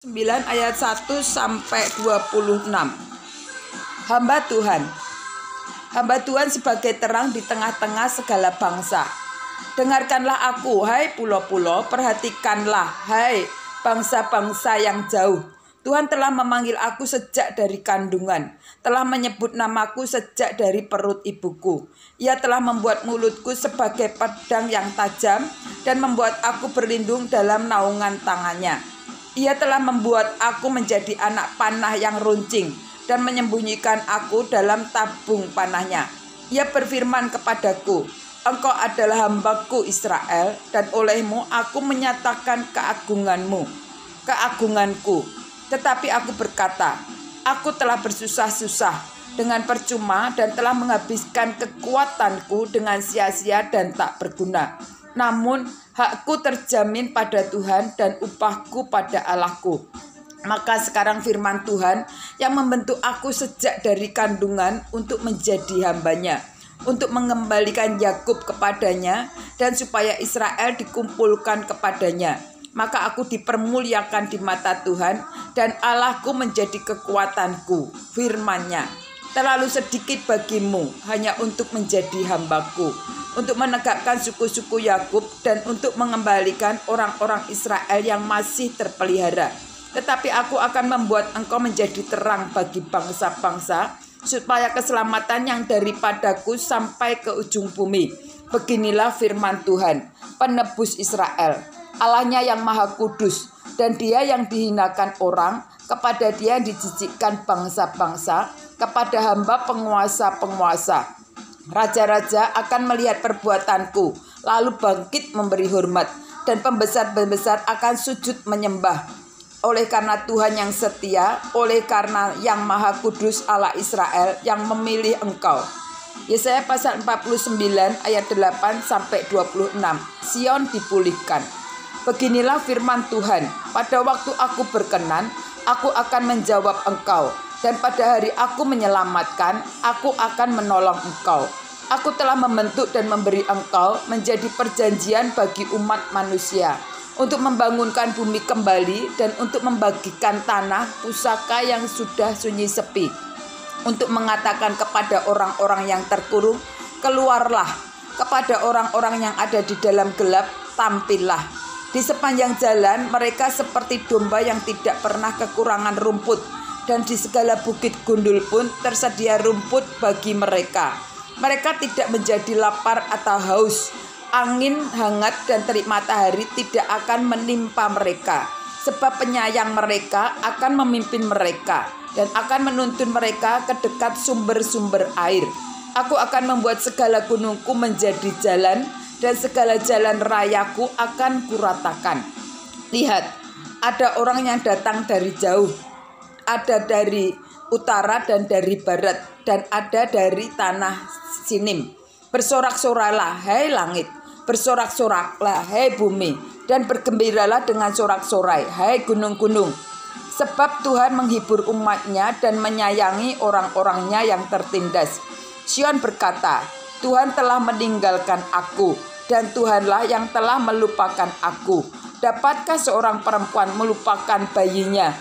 9 ayat 1 sampai 26. Hamba Tuhan. Hamba Tuhan sebagai terang di tengah-tengah segala bangsa. Dengarkanlah aku, hai pulau-pulau, perhatikanlah, hai bangsa-bangsa yang jauh. Tuhan telah memanggil aku sejak dari kandungan, telah menyebut namaku sejak dari perut ibuku. Ia telah membuat mulutku sebagai pedang yang tajam dan membuat aku berlindung dalam naungan tangannya. Ia telah membuat aku menjadi anak panah yang runcing dan menyembunyikan aku dalam tabung panahnya. Ia berfirman kepadaku, engkau adalah hambaku Israel, dan olehmu aku menyatakan keagunganku. Tetapi aku berkata, aku telah bersusah-susah dengan percuma dan telah menghabiskan kekuatanku dengan sia-sia dan tak berguna. Namun hakku terjamin pada Tuhan dan upahku pada Allahku. Maka sekarang firman Tuhan yang membentuk aku sejak dari kandungan untuk menjadi hambanya, untuk mengembalikan Yakub kepadanya dan supaya Israel dikumpulkan kepadanya. Maka aku dipermuliakan di mata Tuhan dan Allahku menjadi kekuatanku. Firman-Nya, terlalu sedikit bagimu hanya untuk menjadi hambaku, untuk menegakkan suku-suku Yakub dan untuk mengembalikan orang-orang Israel yang masih terpelihara. Tetapi aku akan membuat engkau menjadi terang bagi bangsa-bangsa, supaya keselamatan yang daripadaku sampai ke ujung bumi. Beginilah firman Tuhan, penebus Israel, Allahnya yang maha kudus, dan dia yang dihinakan orang, kepada dia yang dijijikkan bangsa-bangsa, kepada hamba penguasa-penguasa. Raja-raja akan melihat perbuatanku, lalu bangkit memberi hormat, dan pembesar-pembesar akan sujud menyembah. Oleh karena Tuhan yang setia, oleh karena yang maha kudus Allah Israel yang memilih engkau. Yesaya pasal 49 ayat 8 sampai 26. Sion dipulihkan. Beginilah firman Tuhan, pada waktu aku berkenan, aku akan menjawab engkau, dan pada hari aku menyelamatkan, aku akan menolong engkau. Aku telah membentuk dan memberi engkau menjadi perjanjian bagi umat manusia, untuk membangunkan bumi kembali dan untuk membagikan tanah pusaka yang sudah sunyi sepi, untuk mengatakan kepada orang-orang yang terkurung, keluarlah, kepada orang-orang yang ada di dalam gelap, tampillah. Di sepanjang jalan mereka seperti domba yang tidak pernah kekurangan rumput, dan di segala bukit gundul pun tersedia rumput bagi mereka. Mereka tidak menjadi lapar atau haus. Angin hangat dan terik matahari tidak akan menimpa mereka, sebab penyayang mereka akan memimpin mereka dan akan menuntun mereka ke dekat sumber-sumber air. Aku akan membuat segala gunungku menjadi jalan, dan segala jalan rayaku akan kuratakan. Lihat, ada orang yang datang dari jauh, ada dari utara dan dari barat, dan ada dari tanah Sinim. Bersorak-soraklah, hai langit, bersorak-soraklah, hai bumi, dan bergembiralah dengan sorak-sorai, hai gunung-gunung. Sebab Tuhan menghibur umatnya dan menyayangi orang-orangnya yang tertindas. Sion berkata, Tuhan telah meninggalkan aku, dan Tuhanlah yang telah melupakan aku. Dapatkah seorang perempuan melupakan bayinya,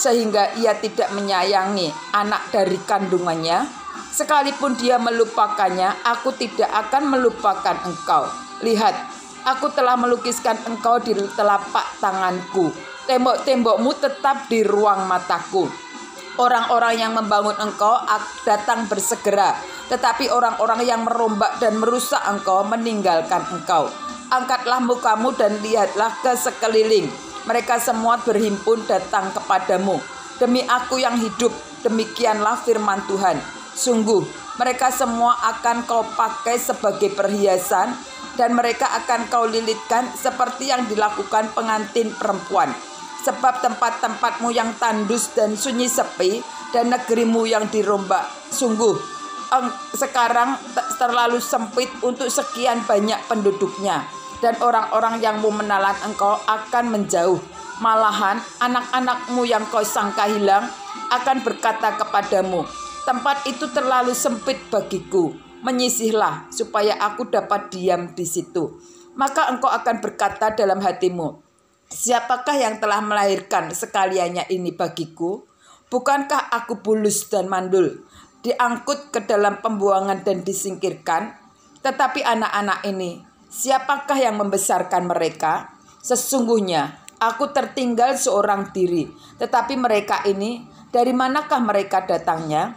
sehingga ia tidak menyayangi anak dari kandungannya? Sekalipun dia melupakannya, aku tidak akan melupakan engkau. Lihat, aku telah melukiskan engkau di telapak tanganku. Tembok-tembokmu tetap di ruang mataku. Orang-orang yang membangun engkau datang bersegera, tetapi orang-orang yang merombak dan merusak engkau meninggalkan engkau. Angkatlah mukamu dan lihatlah ke sekeliling. Mereka semua berhimpun datang kepadamu. Demi aku yang hidup, demikianlah firman Tuhan. Sungguh, mereka semua akan kau pakai sebagai perhiasan, dan mereka akan kau lilitkan seperti yang dilakukan pengantin perempuan. Sebab tempat-tempatmu yang tandus dan sunyi sepi, dan negerimu yang dirombak, sungguh sekarang terlalu sempit untuk sekian banyak penduduknya, dan orang-orang yang mau menelan engkau akan menjauh. Malahan anak-anakmu yang kau sangka hilang akan berkata kepadamu, tempat itu terlalu sempit bagiku, menyisihlah supaya aku dapat diam di situ. Maka engkau akan berkata dalam hatimu, Siapakah yang telah melahirkan sekaliannya ini bagiku? Bukankah aku bulus dan mandul, diangkut ke dalam pembuangan dan disingkirkan? Tetapi anak-anak ini, siapakah yang membesarkan mereka? Sesungguhnya aku tertinggal seorang diri, tetapi mereka ini, dari manakah mereka datangnya?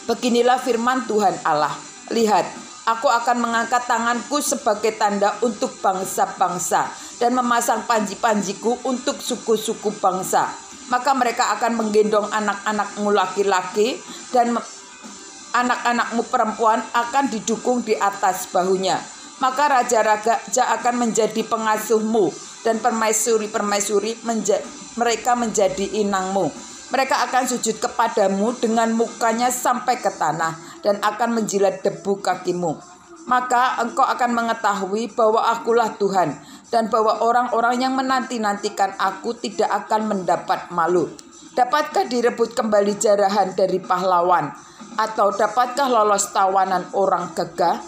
Beginilah firman Tuhan Allah. Lihat, aku akan mengangkat tanganku sebagai tanda untuk bangsa-bangsa dan memasang panji-panjiku untuk suku-suku bangsa. Maka mereka akan menggendong anak-anakmu laki-laki dan anak-anakmu perempuan akan didukung di atas bahunya. Maka raja-raja akan menjadi pengasuhmu dan permaisuri-permaisuri mereka menjadi inangmu. Mereka akan sujud kepadamu dengan mukanya sampai ke tanah dan akan menjilat debu kakimu. Maka engkau akan mengetahui bahwa akulah Tuhan, dan bahwa orang-orang yang menanti-nantikan aku tidak akan mendapat malu. Dapatkah direbut kembali jarahan dari pahlawan? Atau dapatkah lolos tawanan orang gagah?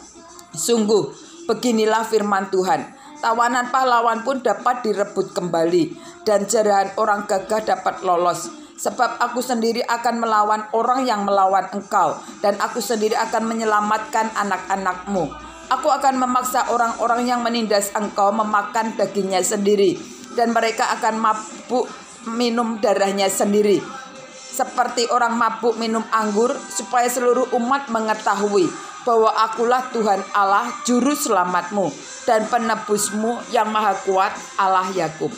Sungguh, beginilah firman Tuhan. Tawanan pahlawan pun dapat direbut kembali, dan jarahan orang gagah dapat lolos. Sebab aku sendiri akan melawan orang yang melawan engkau, dan aku sendiri akan menyelamatkan anak-anakmu. Aku akan memaksa orang-orang yang menindas engkau memakan dagingnya sendiri, dan mereka akan mabuk minum darahnya sendiri. Seperti orang mabuk minum anggur, supaya seluruh umat mengetahui bahwa akulah Tuhan Allah, juru selamatmu, dan penebusmu yang maha kuat, Allah Yakub.